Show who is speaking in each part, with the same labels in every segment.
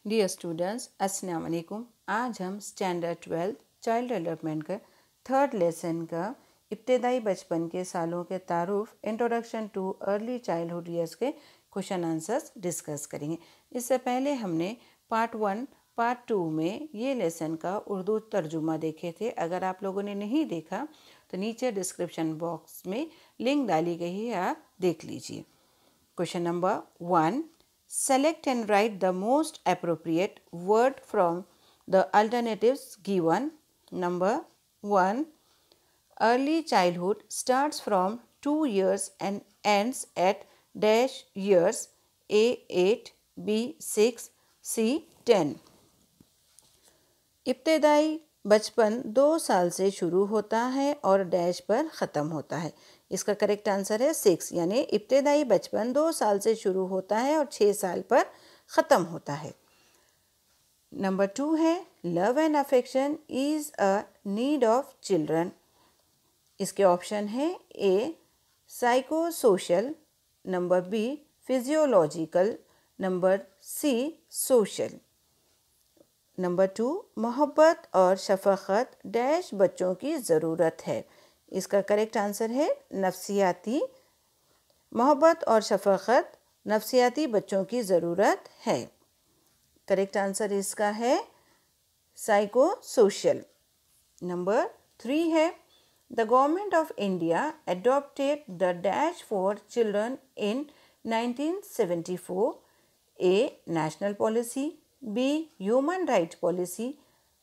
Speaker 1: Dear students, अस्सलाम वालेकुम। आज हम स्टैंडर्ड 12 चाइल्ड डेवलपमेंट का थर्ड लेसन का इब्तदाई बचपन के सालों के तारुफ introduction too early childhood years के क्वेश्चन आंसर्स डिस्कस करेंगे। इससे पहले हमने पार्ट 1 पार्ट 2 में ये लेसन का उर्दू तर्जुमा देखे थे। अगर आप लोगों ने नहीं देखा तो नीचे डिस्क्रिप्शन बॉक्स में लिंक डाली गई है, आप देख लीजिए। Question number 1, select and write the most appropriate word from the alternatives given. Number 1, early childhood starts from 2 years and ends at dash years. A 8, B 6, C 10. इब्तदाई बचपन 2 साल से शुरू होता है और डैश पर ख़त्म होता है। इसका करेक्ट आंसर है 6, यानी इब्तदाई बचपन 2 साल से शुरू होता है और 6 साल पर ख़त्म होता है। नंबर 2 है love and affection is a need of children. इसके ऑप्शन है A psycho social, number B physiological, number C social. Number 2, मोहब्बत और शफ़क़त डैश बच्चों की ज़रूरत है। इसका करेक्ट आंसर है नफ्सियाती। मोहब्बत और शफ़क़त नफ्सियाती बच्चों की ज़रूरत है। करेक्ट आंसर इसका है साइको सोशल। नंबर 3 है the government of India adopted the dash for children in 1974। A national policy, B human right policy,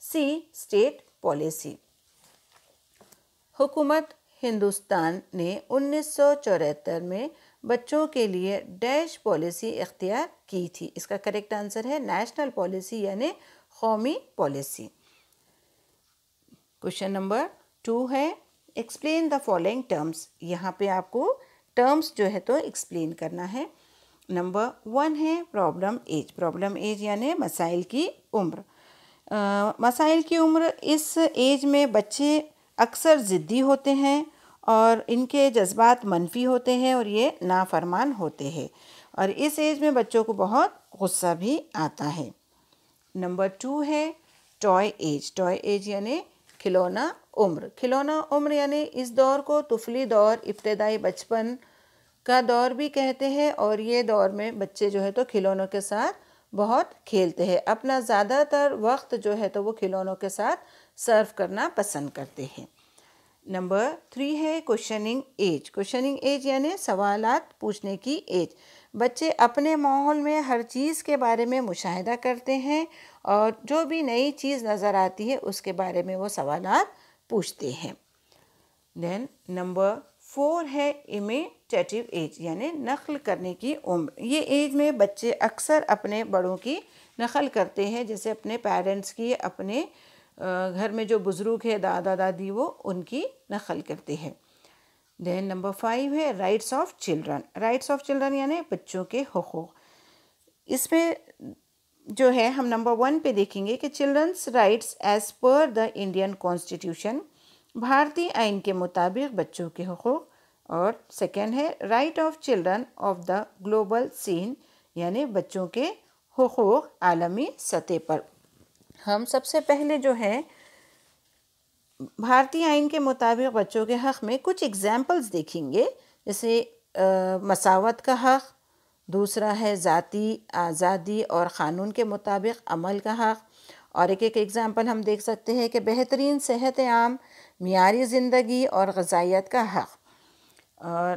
Speaker 1: C state policy. हुकूमत हिंदुस्तान ने 1974 में बच्चों के लिए डैश पॉलिसी इख्तियार की थी। इसका करेक्ट आंसर है नेशनल पॉलिसी, यानी कौमी पॉलिसी। क्वेश्चन नंबर 2 है एक्सप्लेन द फॉलोइंग टर्म्स। यहाँ पे आपको टर्म्स जो है तो एक्सप्लेन करना है। नंबर 1 है प्रॉब्लम एज। प्रॉब्लम एज यानी मसाइल की उम्र। मसाइल की उम्र, इस एज में बच्चे अक्सर ज़िद्दी होते हैं और इनके जज्बात मनफी होते हैं और ये नाफरमान होते हैं, और इस एज में बच्चों को बहुत गुस्सा भी आता है। नंबर 2 है टॉय एज। टॉय एज यानी खिलौना उम्र। खिलौना उम्र यानी इस दौर को तुफली दौर, इब्तदाई बचपन का दौर भी कहते हैं, और ये दौर में बच्चे जो है तो खिलौनों के साथ बहुत खेलते हैं। अपना ज़्यादातर वक्त जो है तो वो खिलौनों के साथ सर्व करना पसंद करते हैं। नंबर 3 है क्वेश्चनिंग एज। क्वेश्चनिंग एज यानी सवालात पूछने की एज। बच्चे अपने माहौल में हर चीज़ के बारे में मुशाहिदा करते हैं और जो भी नई चीज़ नज़र आती है उसके बारे में वो सवालात पूछते हैं। देन नंबर 4 है इमिटेटिव एज, यानी नकल करने की उम्र। ये एज में बच्चे अक्सर अपने बड़ों की नकल करते हैं, जैसे अपने पेरेंट्स की, अपने घर में जो बुज़ुर्ग है दादा दादी, वो उनकी नकल करते हैं। देन नंबर 5 है rights of children. Rights of children यानी बच्चों के हुकूक। इसमें जो है हम नंबर 1 पे देखेंगे कि childrens rights as per the Indian constitution, भारतीय आइन के मुताबिक बच्चों के हुकूक। और सेकेंड है right of children of the global scene, यानी बच्चों के हुकूक आलमी सतह पर। हम सबसे पहले जो है भारतीय आइन के मुताबिक बच्चों के हक़ में कुछ एग्जाम्पल्स देखेंगे, जैसे मसावत का हक़, दूसरा है ज़ाती आज़ादी और क़ानून के मुताबिक अमल का हक़, और एक एक एग्ज़ाम्पल हम देख सकते हैं कि बेहतरीन सेहत आम, मियारी ज़िंदगी और ग़ज़ाइयत का हक़।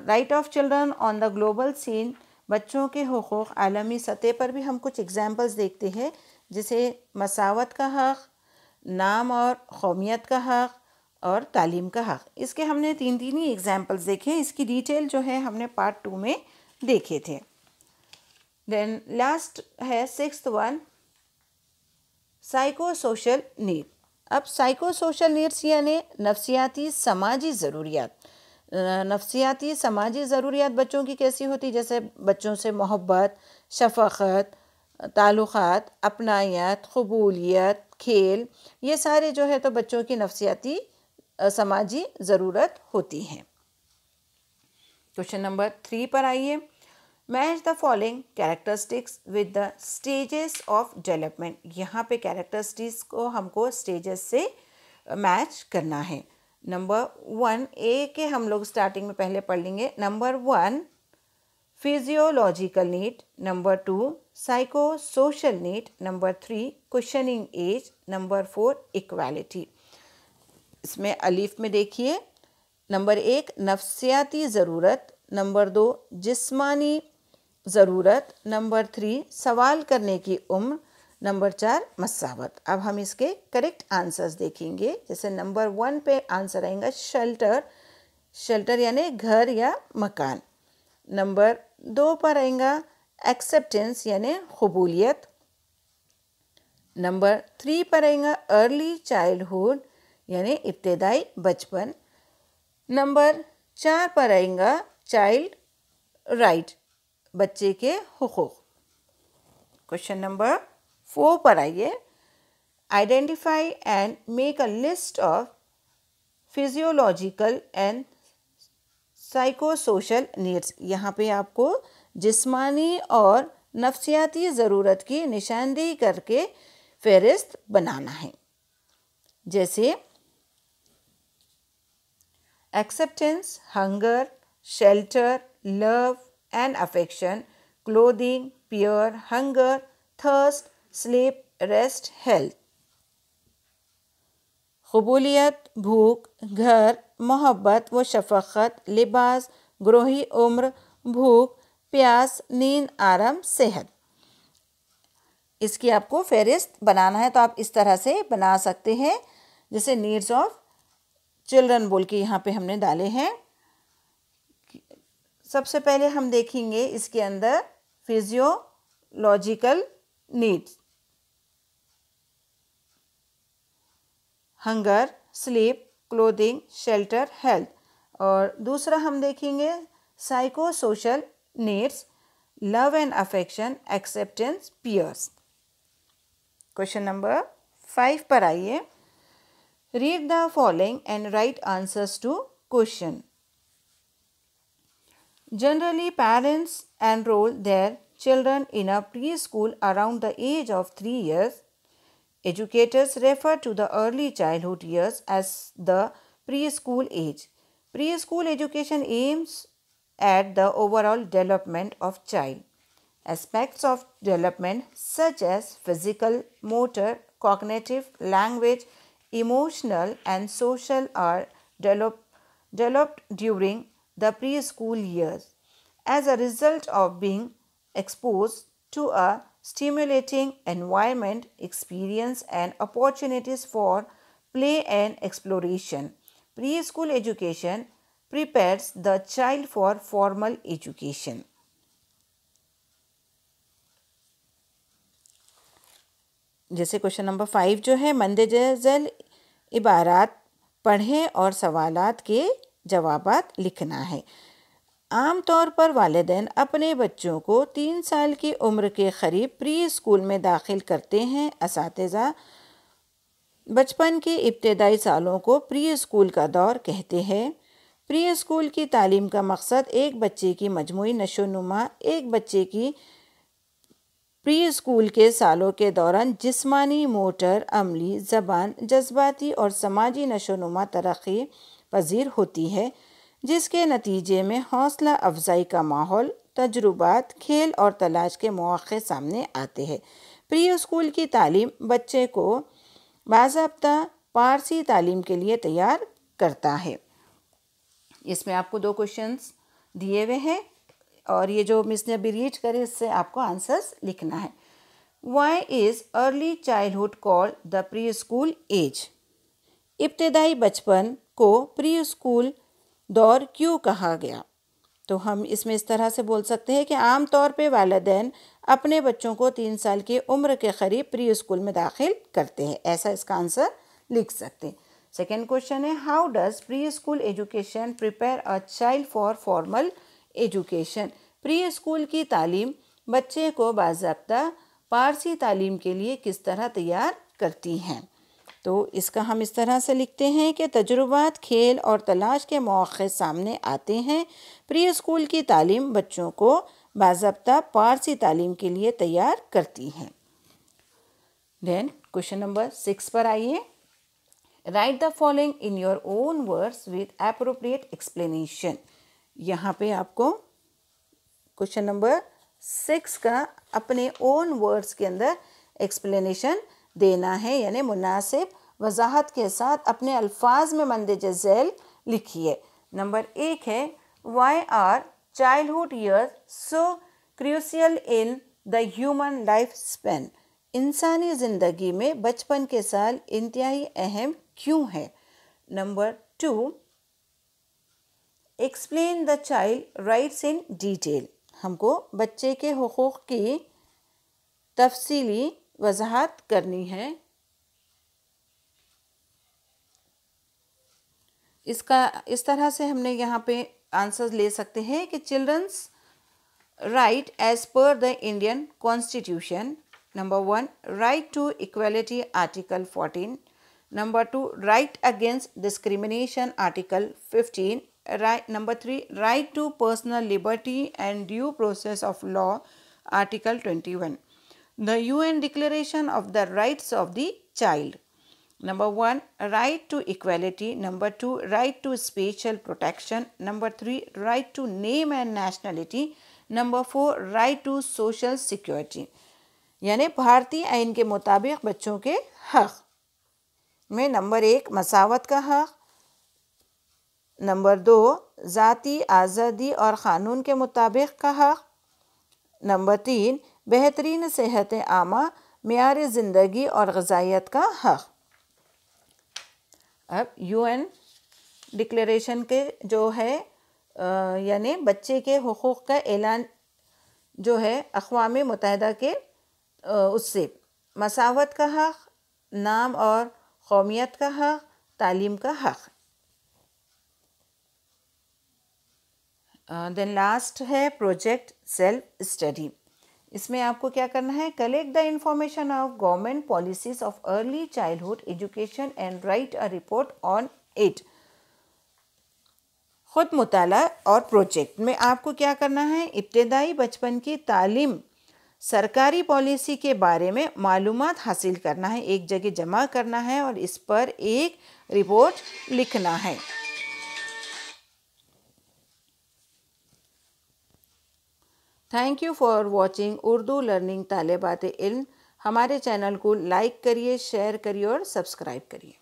Speaker 1: Right of children on the global scene, बच्चों के हुकूक आलमी सतह पर भी हम कुछ एग्ज़ाम्पल्स देखते हैं, जैसे मसावत का हक़, नाम और कौमियत का हक़ और तालीम का हक़। इसके हमने तीन ही एग्ज़ाम्पल्स देखे। इसकी डिटेल जो है हमने पार्ट 2 में देखे थे। देन लास्ट है 6th one psycho social need. अब साइको सोशल नीड्स यानी नफ्सियाती समाजी ज़रूरियात। नफ्सियाती समाजी ज़रूरियात बच्चों की कैसी होती, जैसे बच्चों से मोहब्बत, शफ़क़त, ताल्लुक़ात, अपनायत, क़बूलियत, खेल, ये सारे जो है तो बच्चों की नफ्सियाती समाजी ज़रूरत होती हैं। क्वेश्चन नंबर 3 पर आइए। Match the following characteristics with the stages of development. यहाँ पे कैरेक्टरिस्टिक्स को हमको स्टेजेस से मैच करना है। नंबर 1 ए के हम लोग स्टार्टिंग में पहले पढ़ लेंगे। Number 1 physiological need, number 2 psycho social need, number 3 questioning age, number 4 equality. इसमें अलीफ में देखिए, नंबर 1 नफ्सियाती ज़रूरत, नंबर 2 जिस्मानी ज़रूरत, नंबर 3 सवाल करने की उम्र, नंबर 4 मसावत। अब हम इसके करेक्ट आंसर्स देखेंगे। जैसे नंबर 1 पे आंसर आएगा शेल्टर, शेल्टर यानी घर या मकान। नंबर 2 पर आएगा एक्सेप्टेंस यानी कबूलियत। नंबर 3 पर आएगा अर्ली चाइल्डहुड यानी इब्तदाई बचपन। नंबर 4 पर आएगा चाइल्ड राइट, बच्चे के हुकूक। क्वेश्चन नंबर 4 पर आइए, identify and make a list of physiological and psychosocial needs. यहाँ पे आपको जिस्मानी और नफ्सियाती ज़रूरत की निशानदेही करके फहरिस्त बनाना है। जैसे acceptance, hunger, shelter, love and affection, clothing, peer, hunger, thirst, sleep, rest, health. कबूलियत, भूख, घर, मोहब्बत व शफ़क़त, लिबास, ग्रोही उम्र, भूख, प्यास, नींद, आराम, सेहत। इसकी आपको फहरिस्त बनाना है, तो आप इस तरह से बना सकते हैं। जैसे नीड्स ऑफ चिल्ड्रन बोल के यहाँ पे हमने डाले हैं। सबसे पहले हम देखेंगे इसके अंदर physiological needs, hunger, sleep, clothing, shelter, health. और दूसरा हम देखेंगे psycho social needs, love and affection, acceptance, peers. Question number 5 पर आइए, read the following and write answers to question. Generally, parents enroll their children in a preschool around the age of 3 years. Educators refer to the early childhood years as the preschool age. Preschool education aims at the overall development of child. Aspects of development such as physical, motor, cognitive, language, emotional, and social are developed during the preschool years. As a result of being exposed to a stimulating environment, experience and opportunities for play and exploration, preschool education prepares the child for formal education. जैसे question number 5 जो है, मंदजल इबारात पढ़ें और सवालात के जवाबात लिखना है। आम तौर पर वालिदैन अपने बच्चों को 3 साल की उम्र के करीब प्री स्कूल में दाखिल करते हैं। असातिज़ा बचपन के इब्तदाई सालों को प्री स्कूल का दौर कहते हैं। प्री स्कूल की तालीम का मकसद एक बच्चे की मजमूई नशोनुमा, एक बच्चे की प्री स्कूल के सालों के दौरान जिस्मानी, मोटर, अमली, ज़बान, जज्बाती और समाजी नशोनुमा तरक्की पजीर होती है, जिसके नतीजे में हौसला अफजाई का माहौल, तजुर्बात, खेल और तलाश के मौक़े सामने आते हैं। प्री स्कूल की तालीम बच्चे को बाज़ाब्ता पारसी तालीम के लिए तैयार करता है। इसमें आपको 2 क्वेश्चंस दिए हुए हैं और ये जो मिस ने अभी रीड करे इससे आपको आंसर्स लिखना है। Why is early childhood called the pre school age? इब्तदाई बचपन को प्री स्कूल दौर क्यों कहा गया? तो हम इसमें इस तरह से बोल सकते हैं कि आम तौर पे वालिदैन अपने बच्चों को 3 साल की उम्र के करीब प्री स्कूल में दाखिल करते हैं, ऐसा इसका आंसर लिख सकते हैं। सेकेंड क्वेश्चन है, how does pre school education prepare a child for formal education? Pre school की तालीम बच्चे को बाज़ाब्ता पारसी तालीम के लिए किस तरह तैयार करती हैं? तो इसका हम इस तरह से लिखते हैं कि तजुर्बात, खेल और तलाश के मौक़े सामने आते हैं। प्री स्कूल की तालीम बच्चों को बाज़ाब्ता पारसी तालीम के लिए तैयार करती हैं। देन क्वेश्चन नंबर 6 पर आइए। Right the following in your own words with appropriate explanation. यहाँ पे आपको क्वेश्चन नंबर 6 का अपने ओन वर्ड्स के अंदर एक्सप्लेनेशन देना है, यानी मुनासिब वजाहत के साथ अपने अल्फाज में मंदरज झैल लिखिए। नंबर 1 है, why are childhood years so crucial in the human life span. इंसानी ज़िंदगी में बचपन के साल इंतहाई अहम क्यों है। Number 2, explain the child rights in detail. हमको बच्चे के हुकूक़ की तफसीली वजाहत करनी है। इसका इस तरह से हमने यहाँ पे आंसर्स ले सकते हैं कि childrens right as per the Indian constitution. Number 1, right to equality article 14। Number 2, right against discrimination article 15। Number 3, right to personal liberty and due process of law article 21. The UN Declaration of the Rights of the Child. Number 1, right to equality. Number 2, right to special protection. Number 3, right to name and nationality. Number 4, right to social security. यानी भारतीय आइन के मुताबिक बच्चों के हक में number 1 मसावत का हक, नंबर 2 ज़ाती आज़ादी और क़ानून के मुताबिक का हक, नंबर 3 बेहतरीन सेहत आमा, मेयार ज़िंदगी और ग़िज़ाइयत का हक। अब UN डिक्लेरेशन के जो है यानी बच्चे के हुकूक़ का ऐलान जो है अक़वाम मुत्तहिदा के उससे मसावत का हक, नाम और कौमियत का हक, तालीम का हक। देन लास्ट है प्रोजेक्ट सेल्फ स्टडी। इसमें आपको क्या करना है, collect the information of government policies of early childhood education and right a report on it. खुद मुताला और प्रोजेक्ट में आपको क्या करना है, इब्तदाई बचपन की तालीम सरकारी पॉलिसी के बारे में मालूमात हासिल करना है, एक जगह जमा करना है और इस पर एक रिपोर्ट लिखना है। Thank you for watching Urdu learning तालिबात इल्म। हमारे चैनल को लाइक करिए, शेयर करिए और सब्सक्राइब करिए।